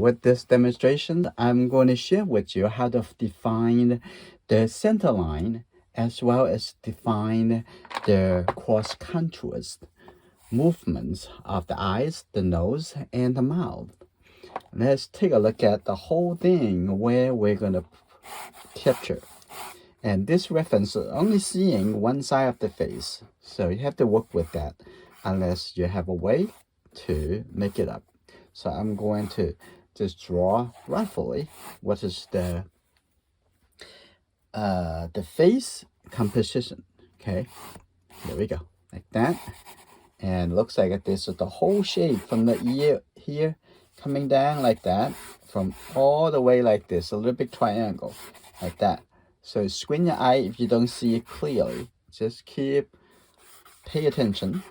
with this demonstration, I'm going to share with you how to define the center line as well as define the cross contours movements of the eyes, the nose, and the mouth. Let's take a look at the whole thing where we're going to capture. And this reference is only seeing one side of the face, so you have to work with that unless you have a way to make it up. So I'm going to just draw roughly what is the face composition. Okay, there we go, like that. And looks like this is the whole shape from the ear here coming down like that, from all the way like this, a little bit triangle like that. So squint your eye if you don't see it clearly. Just pay attention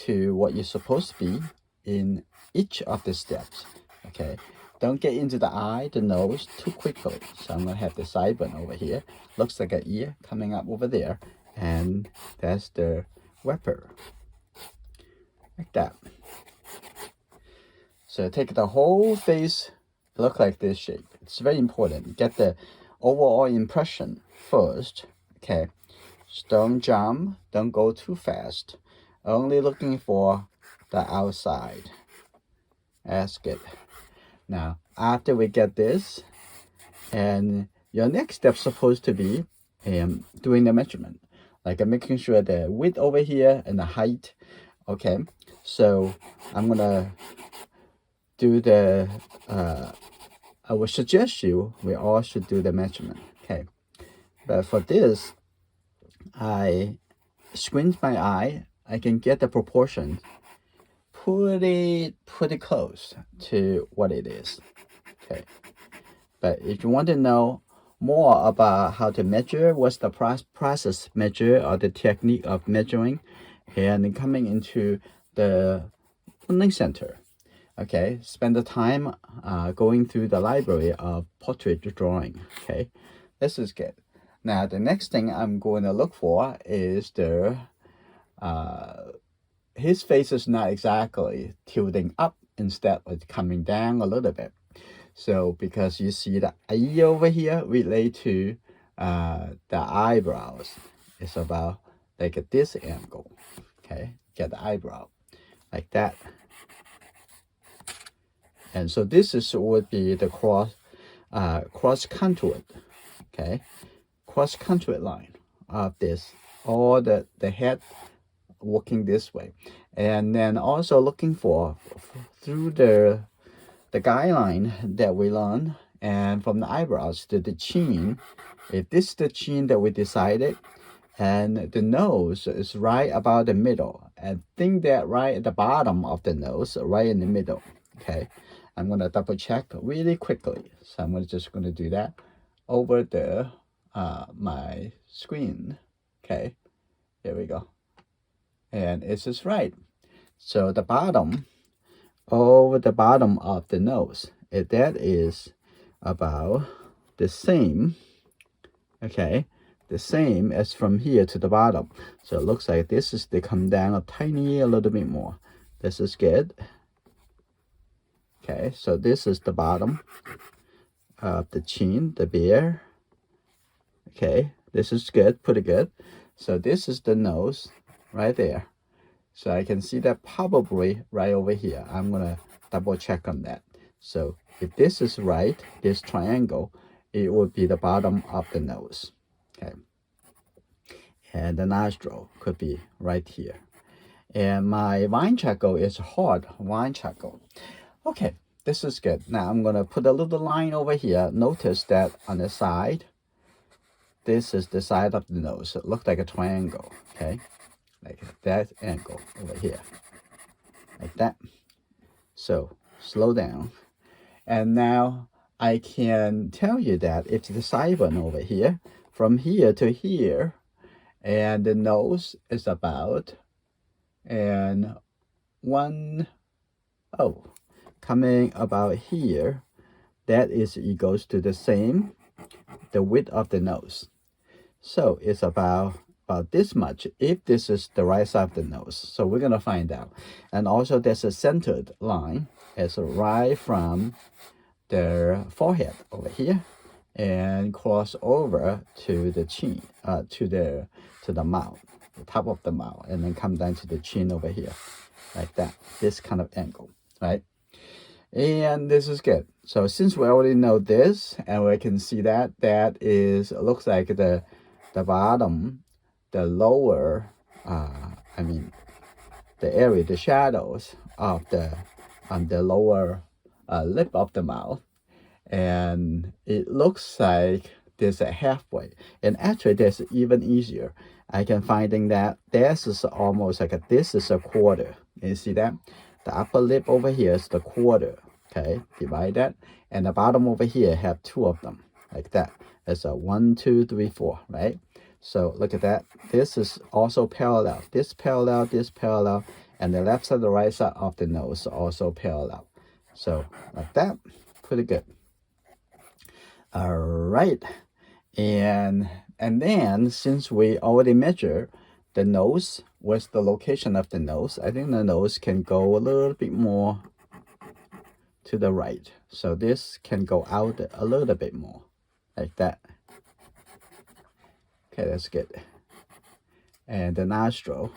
to what you're supposed to be in each of the steps. Okay, don't get into the eye, the nose too quickly. So I'm gonna have the sideburn over here. Looks like an ear coming up over there, and that's the wrapper, like that. So take the whole face, look like this shape. It's very important. Get the overall impression first. Okay, so don't jump, don't go too fast. Only looking for the outside. That's good. Now, after we get this, and your next step is supposed to be doing the measurement, like making sure the width over here and the height. Okay, so I'm gonna do the I would suggest we all should do the measurement. Okay, but for this, I squint my eye. I can get the proportion pretty close to what it is. Okay, but if you want to know more about how to measure, what's the process measure or the technique of measuring, and coming into the learning center, okay, spend the time going through the library of portrait drawing. Okay, this is good. Now the next thing I'm going to look for is the his face is not exactly tilting up, instead it's coming down a little bit. So because you see the eye over here relate to the eyebrows, it's about like at this angle. Okay, get the eyebrow like that. And so this would be the cross contour. Okay, cross contour line of this, all the head working this way, and then also looking for through the guideline that we learn, and from the eyebrows to the chin, if this is the chin that we decided, and the nose is right about the middle, and think that right at the bottom of the nose, right in the middle. Okay, I'm gonna double check really quickly, so I'm just gonna do that over the my screen. Okay, here we go, and it's just right. So the bottom, over the bottom of the nose, that is about the same. Okay, the same as from here to the bottom. So it looks like this is to come down a little bit more. This is good. Okay, so this is the bottom of the chin, the bear. Okay, this is good, pretty good. So this is the nose right there. So I can see that probably right over here. I'm gonna double check on that. So if this is right, this triangle, it would be the bottom of the nose. Okay, and the nostril could be right here. And my wine charcoal is hard wine charcoal. Okay, this is good. Now I'm gonna put a little line over here. Notice that on the side, this is the side of the nose. It looks like a triangle. Okay, like that angle over here, like that. So slow down, and now I can tell you that it's the sideburn over here, from here to here, and the nose is about and coming about here. That is equals to the same, the width of the nose. So it's about this much if this is the right side of the nose. So we're gonna find out. And also there's a centered line is right from their forehead over here and cross over to the chin, to the mouth, the top of the mouth, and then come down to the chin over here, like that. This kind of angle, right? And this is good. So since we already know this, and we can see that looks like the bottom, the lower, I mean, the area, the shadows of the on the lower lip of the mouth, and it looks like there's a halfway. And actually, that's even easier. I can finding that this is almost like this is a quarter. You see that? The upper lip over here is the quarter. Okay, divide that, and the bottom over here have two of them, like that. It's a 1, 2, 3, 4, right? So look at that. This is also parallel. This parallel, this parallel, and the left side, the right side of the nose also parallel. So like that, pretty good. All right, and then since we already measure the nose, where's the location of the nose? I think the nose can go a little bit more to the right. So this can go out a little bit more, like that. Okay, that's good. And the nostril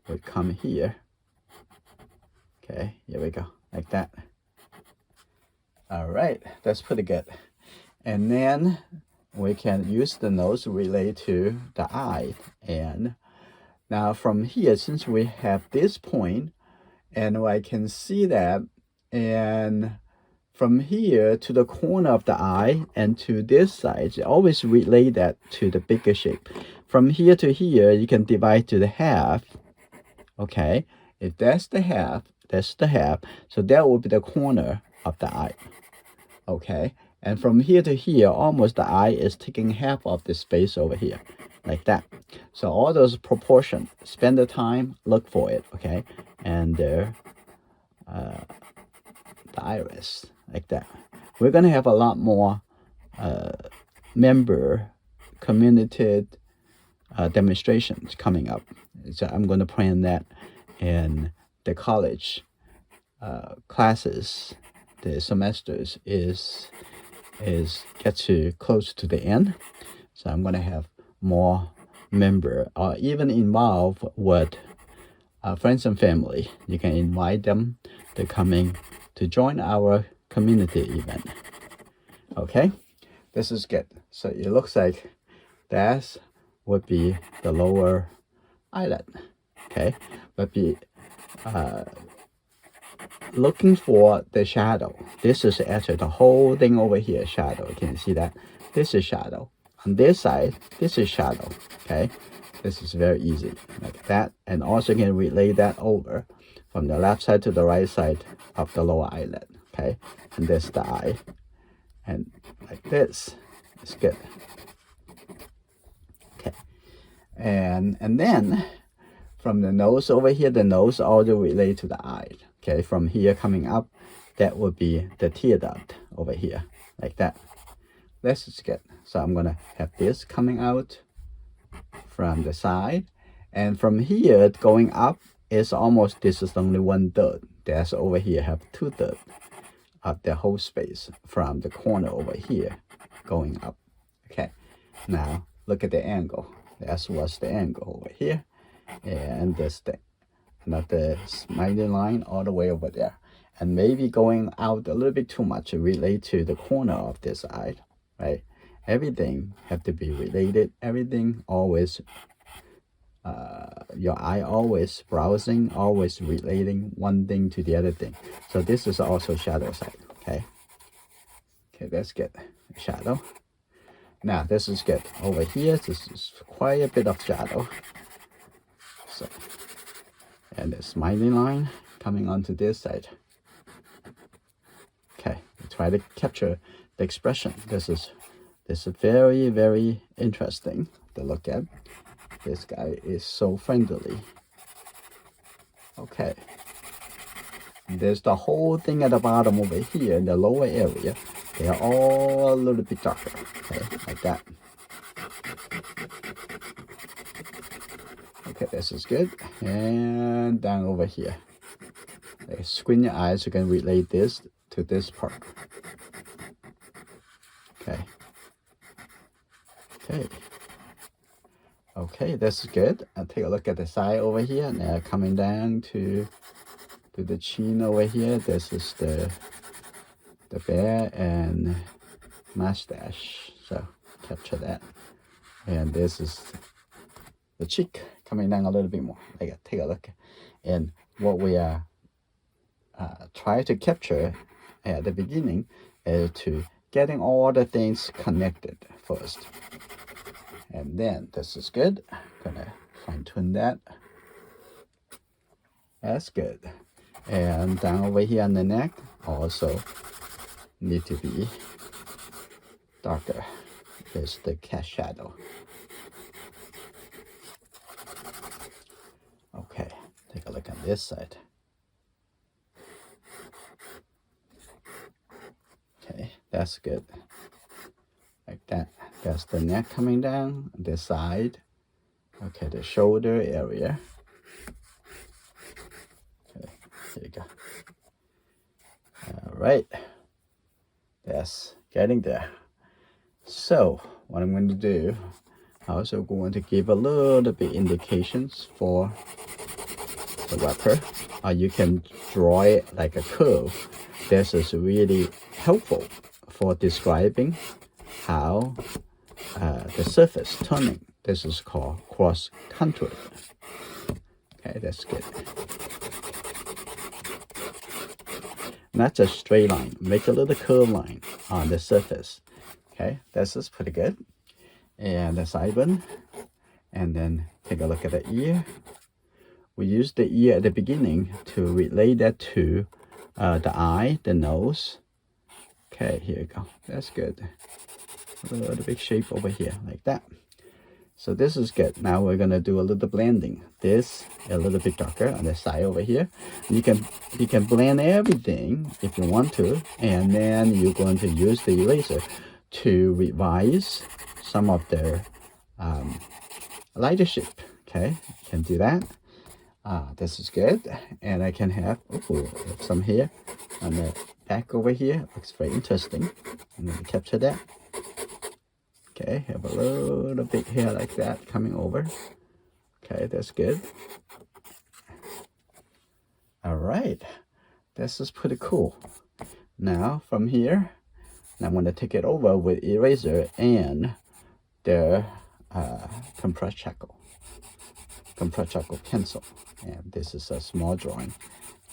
would come here. Okay, here we go, like that. All right, that's pretty good. And then we can use the nose to relate to the eye. And now from here, since we have this point, and I can see that, and from here to the corner of the eye and to this side, always relate that to the bigger shape. From here to here, you can divide to the half. Okay, if that's the half, that's the half. So that will be the corner of the eye. Okay, and from here to here, almost the eye is taking half of the space over here, like that. So all those proportions, spend the time, look for it, okay? And the iris, like that. We're gonna have a lot more member community demonstrations coming up. So I'm gonna plan that in the college classes. The semesters is get to close to the end, so I'm gonna have more member or even involve with friends and family. You can invite them to coming to join our community event. Okay, this is good. So it looks like that would be the lower eyelid. Okay, but be looking for the shadow. This is actually the whole thing over here, shadow. Can you see that? This is shadow. On this side, this is shadow. Okay, this is very easy, like that. And also can relay that over from the left side to the right side of the lower eyelid. Okay, and this is the eye, and like this. It's good. Okay, and then from the nose over here, the nose also relate to the eye. Okay, from here coming up, that would be the tear duct over here, like that. This is good. So I'm gonna have this coming out from the side, and from here going up is almost, this is only 1/3. That's over here have 2/3 of the whole space from the corner over here going up. Okay, now look at the angle. That's what's the angle over here, and this thing. Not the smiley line all the way over there, and maybe going out a little bit too much to relate to the corner of this eye, right? Everything have to be related. Everything always, your eye always browsing, always relating one thing to the other thing. So this is also shadow side. Okay, that's good. Shadow. Now this is good. Over here, this is quite a bit of shadow. So, and the smiley line coming onto this side. Okay, try to capture the expression. This is very, very interesting to look at. This guy is so friendly. Okay, there's the whole thing at the bottom over here in the lower area. They are all a little bit darker. Okay, like that. Okay, this is good. And down over here. Squint your eyes, you can relate this to this part. Okay. Okay. Okay, that's good. I'll take a look at the side over here. Now coming down to the chin over here. This is the bear and mustache. So capture that. And this is the cheek coming down a little bit more. Take a look. And what we are trying to capture at the beginning is to getting all the things connected first. And then this is good. Gonna fine tune that. That's good. And down over here on the neck also need to be darker. There's the cat shadow. Okay, take a look on this side. Okay, that's good. Like that. That's the neck coming down, this side. Okay, the shoulder area. Okay, here you go. All right. That's getting there. So, what I'm going to do, I'm also going to give a little bit indications for the wrapper. You can draw it like a curve. This is really helpful for describing how the surface turning. This is called cross contour. Okay, that's good. Not just straight line. Make a little curve line on the surface. Okay, this is pretty good. And the sideburn. And then take a look at the ear. We use the ear at the beginning to relate that to the eye, the nose. Okay, here you go. That's good. A little big shape over here, like that. So this is good. Now we're gonna do a little blending. This a little bit darker on the side over here. You can blend everything if you want to, and then you're going to use the eraser to revise some of the lighter shape. Okay, you can do that. This is good, and I can have some hair on the back over here. Looks very interesting. I'm gonna capture that. Okay, have a little bit hair like that coming over. Okay, that's good. All right, this is pretty cool. Now from here, I'm going to take it over with eraser and the compressed charcoal pencil. And this is a small drawing,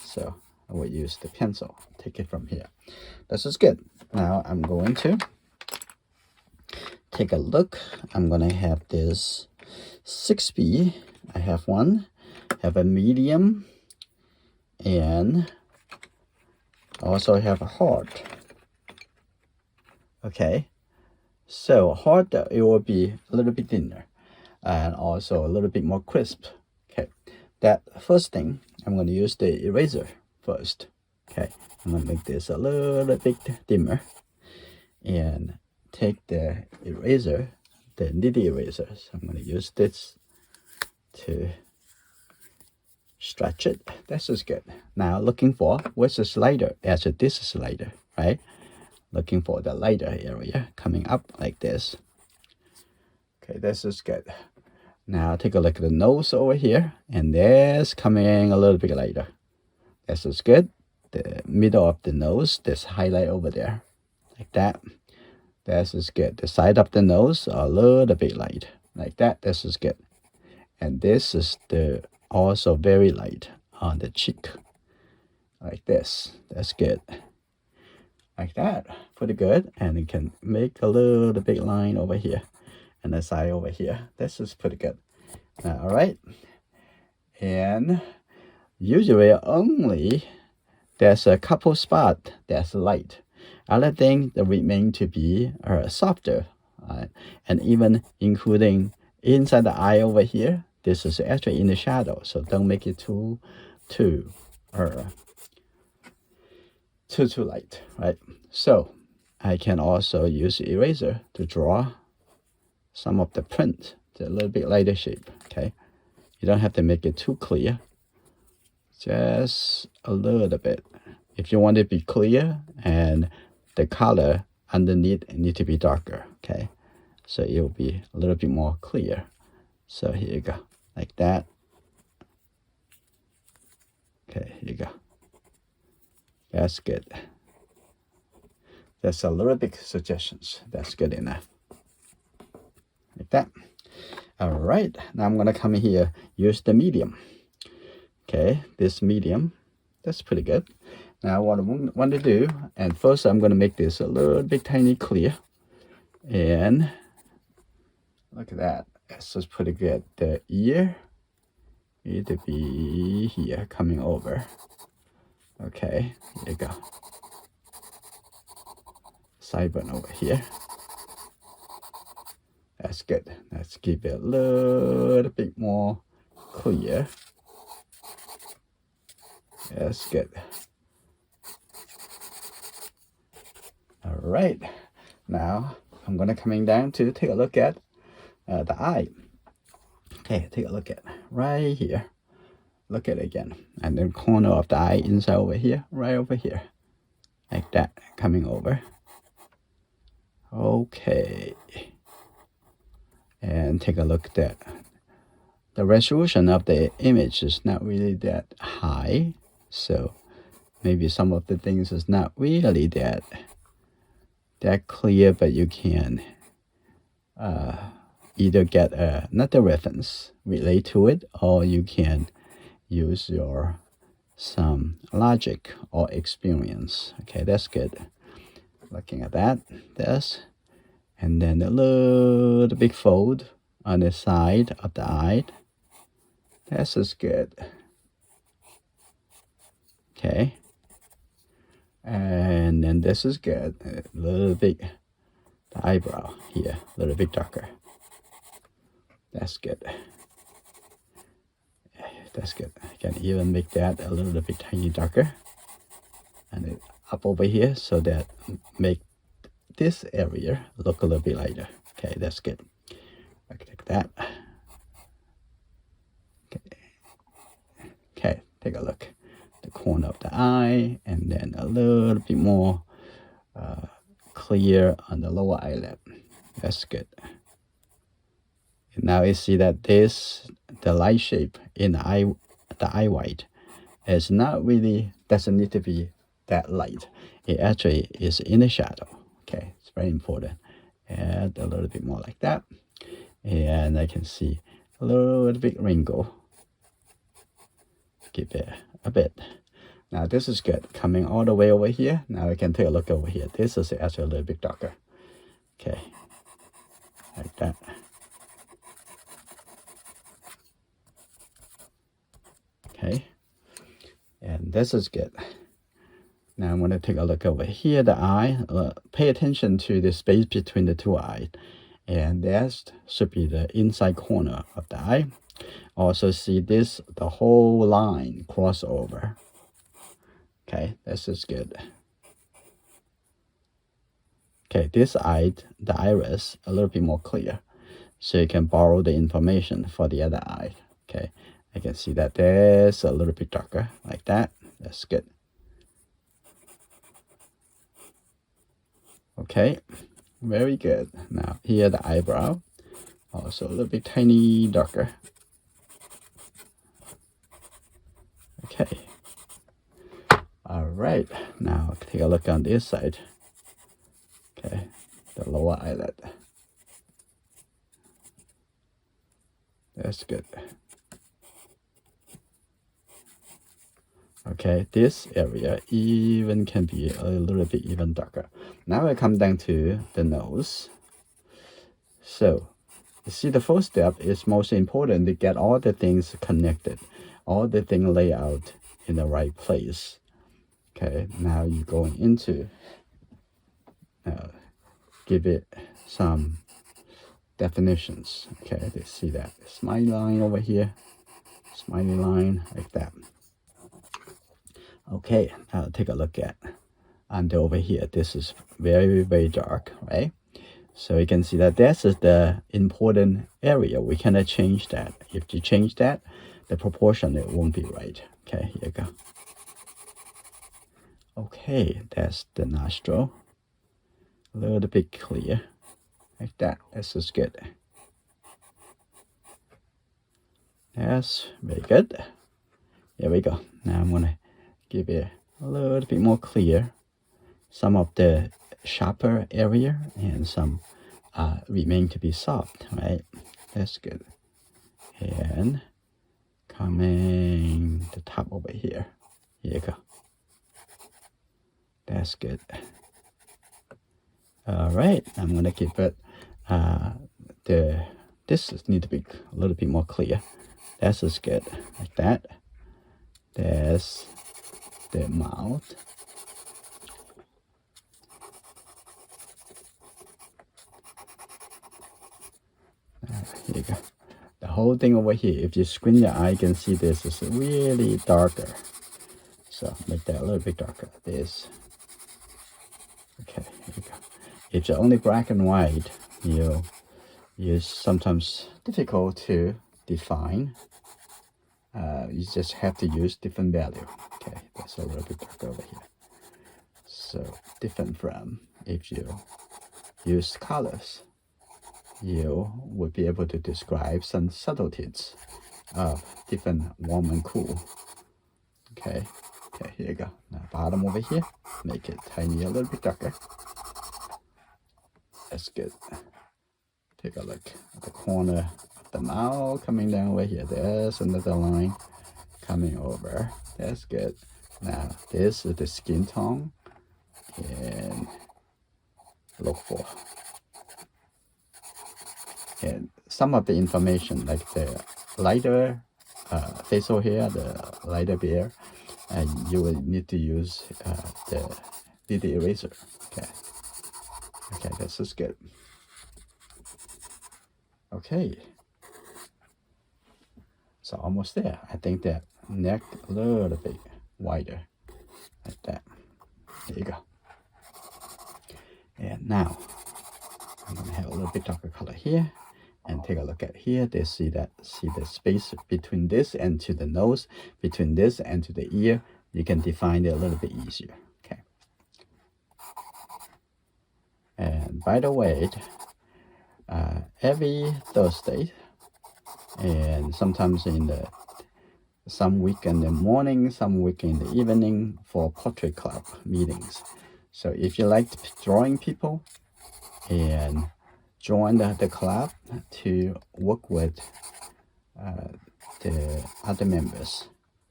so I will use the pencil. Take it from here. This is good. Now I'm going to take a look. I'm gonna have this 6B. I have one, have a medium, and also have a hard. Okay, so hard, it will be a little bit thinner and also a little bit more crisp. Okay, that first thing, I'm going to use the eraser first. Okay, I'm going to make this a little bit dimmer and take the eraser, the nitty eraser. So I'm going to use this to stretch it. This is good. Now looking for, what's the slider? Actually, this is slider, right? Looking for the lighter area coming up like this. Okay, this is good. Now take a look at the nose over here, and this coming a little bit lighter. This is good. The middle of the nose, this highlight over there, like that. This is good. The side of the nose a little bit light, like that. This is good. And this is the also very light on the cheek, like this. That's good. Like that, pretty good. And you can make a little big line over here and the side over here. This is pretty good. All right. And usually only there's a couple spot that's light. Other thing that remain to be softer, and even including inside the eye over here. This is actually in the shadow, so don't make it too light, right? So I can also use eraser to draw some of the print, a little bit lighter shape. Okay, you don't have to make it too clear. just a little bit. If you want it to be clear and the color underneath need to be darker, okay? So it will be a little bit more clear. So here you go, like that. Okay, here you go. That's good. That's a little bit suggestions. That's good enough. Like that. All right, now I'm gonna come here, use the medium. Okay, this medium, that's pretty good. Now what I want to do, and first I'm gonna make this a little bit tiny clear. And look at that, this is pretty good. The ear need to be here, coming over. Okay, here you go. Sideburn over here. That's good. Let's keep it a little bit more clear. That's good. All right. Now I'm gonna coming down to take a look at the eye. Okay, take a look at right here. Look at it again, and then corner of the eye inside over here, right over here, like that, coming over. Okay. And take a look at that. The resolution of the image is not really that high, so maybe some of the things is not really that clear, but you can either get another reference relate to it, or you can use your some logic or experience. Okay, that's good. Looking at that, this, and then a little big fold on the side of the eye. This is good. Okay. And then this is good. A little bit, the eyebrow here, a little bit darker. That's good. That's good. I can even make that a little bit tiny darker. And it up over here, so that make this area look a little bit lighter. Okay, that's good. Like that. Okay, take a look. The corner of the eye, and then a little bit more clear on the lower eyelid. That's good. And now you see that the light shape in the eye white is not really, doesn't need to be that light. It actually is in the shadow. Okay, it's very important. Add a little bit more like that. And I can see a little bit wrinkle. Keep it a bit. Now this is good. Coming all the way over here. Now I can take a look over here. This is actually a little bit darker. Okay, like that. Okay, and this is good. Now I'm going to take a look over here, the eye. Pay attention to the space between the two eyes. And that should be the inside corner of the eye. Also see this, the whole line crossover. Okay, this is good. Okay, this eye, the iris, a little bit more clear. So you can borrow the information for the other eye. Okay, I can see that there's a little bit darker, like that. That's good. Okay, very good. Now here the eyebrow, also a little bit tiny darker. Okay. All right, now take a look on this side. Okay, the lower eyelid. That's good. Okay, this area even can be a little bit even darker. Now I come down to the nose. So, you see the first step is most important to get all the things connected, all the thing laid out in the right place. Okay, now you're going into give it some definitions. Okay, they see that smiley line over here, smiley line like that. Okay, now take a look at under over here. This is very, very dark, right? So you can see that this is the important area. We cannot change that. If you change that, the proportion, it won't be right. Okay, here you go. Okay, that's the nostril. A little bit clear, like that. This is good. That's very good. There we go. Now I'm gonna give it a little bit more clear. Some of the sharper area and some remain to be soft, right? That's good. And coming the top over here. Here you go. That's good. All right, I'm gonna keep it. This need to be a little bit more clear. That's just good, like that. There's the mouth. Here you go. The whole thing over here, if you squint your eye, you can see this is really darker. So make that a little bit darker. This. Okay, here you go. If you're only black and white, it's sometimes difficult to define. You just have to use different value. Okay, that's a little bit darker over here. So different from if you use colors, you would be able to describe some subtleties of different warm and cool. Okay, here you go. Now bottom over here, make it tiny, a little bit darker. That's good. Take a look at the corner of the mouth coming down over here. There's another line coming over. That's good. Now this is the skin tone, and look for. And some of the information, like the lighter facial hair, the lighter beard, and you will need to use the eraser. Okay, this is good. Okay, so almost there. I think that neck a little bit wider, like that. There you go. And now I'm gonna have a little bit darker color here, and take a look at here. They see the space between this and to the nose, between this and to the ear. You can define it a little bit easier. Okay. And by the way, every Thursday, and sometimes some week in the morning, some week in the evening for portrait club meetings. So if you like drawing people, and join the club to work with the other members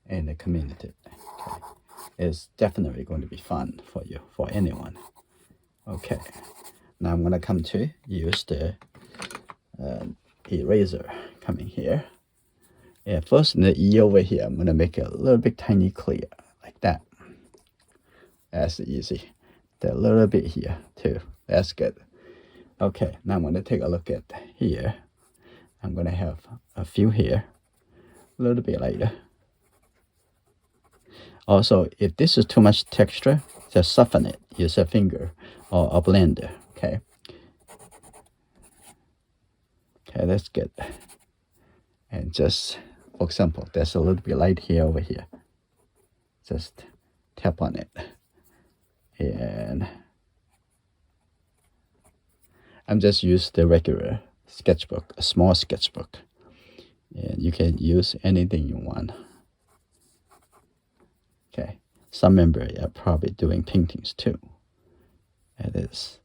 in the community. Okay, it's definitely going to be fun for you, for anyone. Okay, now I'm gonna come to use the eraser coming here. Yeah, first in the E over here, I'm gonna make it a little bit tiny clear, like that. That's easy. The little bit here too. That's good. Okay, now I'm gonna take a look at here. I'm gonna have a few here, a little bit lighter. Also, if this is too much texture, just soften it. Use a finger or a blender. Okay. Okay, that's good. And just, for example, there's a little bit light here over here. Just tap on it. And I'm just use the regular sketchbook, a small sketchbook. And you can use anything you want. Okay. Some members are probably doing paintings too. That's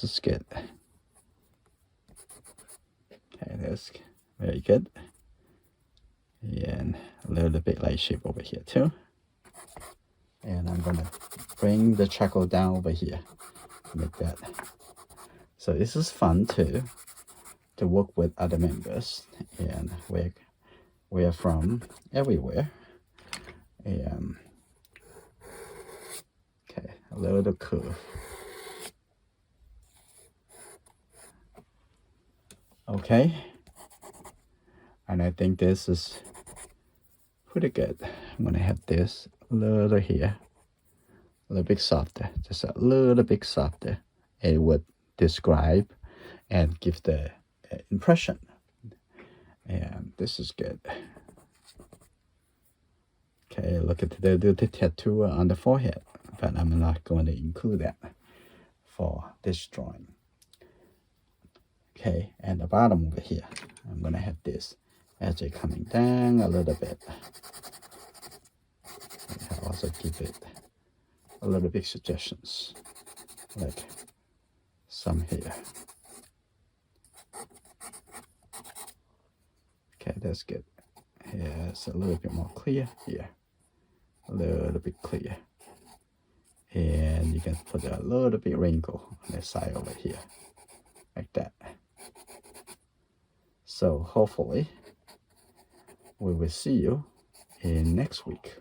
just good. Okay, that's very good. And a little bit light shape over here too. And I'm gonna bring the charcoal down over here, like that. So this is fun too, to work with other members, and we're from everywhere. And okay, a little curve. Okay, and I think this is pretty good. I'm gonna have this a little here, a little bit softer, just a little bit softer. It would describe and give the impression. And this is good. Okay, look at the tattoo on the forehead, but I'm not going to include that for this drawing. Okay, and the bottom over here, I'm gonna have this edge coming down a little bit. I also give it a little bit suggestions, like some here. Okay, that's good. Here it's a little bit more clear here, a little bit clear, and you can put a little bit wrinkle on the side over here, like that. So hopefully we will see you in next week.